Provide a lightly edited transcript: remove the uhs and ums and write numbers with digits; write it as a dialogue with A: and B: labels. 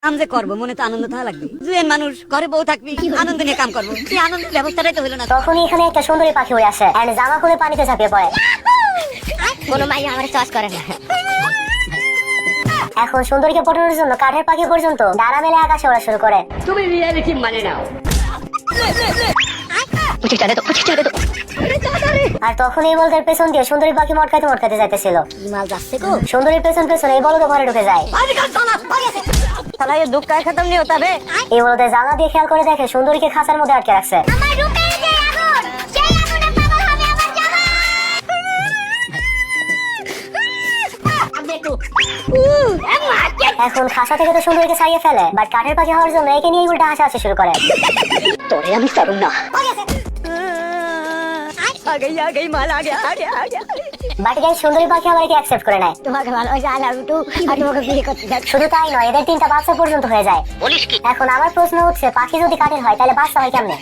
A: কাম যে করবো মনে তো আনন্দ থাকা লাগবে। জুয়েন মানুষ ঘরে বউ থাকবি আনন্দ নিয়ে কাম করবো, সেই আনন্দের ব্যবস্থাটাই তো হলো না।
B: তখনই এখানে একটা সুন্দরী পাখি উড়ে আসে এন্ড জামা খুলে পানিতে ঝাঁপিয়ে পড়ে।
C: কোনো মাই আমার চয়েস করে না।
B: এখন সুন্দরীকে পটানোর জন্য কাঠের পাখি পর্যন্ত ডানা মেলে আকাশে ওড়া শুরু করে।
A: তুমি রিয়ালিটি মানে নাও।
B: আর তখন এই বলদের পেছন দিয়ে সুন্দরী পাখি মটকাতে মটকাতে যাইতেছিল।
C: কি মাল যাচ্ছে গো?
B: সুন্দরীর পেছন পেছন এই বলদ ঘরে ঢুকে যায়।
A: সালা ये दुख का खत्म नहीं होता बे।
B: এই বলদের জানলা দিয়ে খেয়াল করে দেখে সুন্দরীকে খাঁচার মধ্যে আটকে রাখছে।
C: আমার রূপে যে আগুন, সেই আগুনে পাগল হবে আমার জামা।
B: এখন খাঁচা থেকে তো সুন্দরীকে ছাড়িয়ে ফেলে, বাট কাঠের পাখি হওয়ার জন্য একে নিয়ে উল্টা হাসাহাসি শুরু করে।
A: তোরে আমি ছাড়ুম না। आ गई माल आ गया।
B: বাট গাইস সুন্দরী পাখি আবার একে অ্যাকসেপ্ট করে নেয়।
C: তোমাকে ভালোবাসি, আই লাভ ইউ টু। আমি তোমাকে বিয়ে করতে চাই।
B: শুধু তাই নয়, এদের 3টা বাচ্চা পর্যন্ত হয়ে যায়। এখন আমার প্রশ্ন হচ্ছে, পাখি যদি কাঠের হয় তাহলে বাচ্চা হয় কেমনে?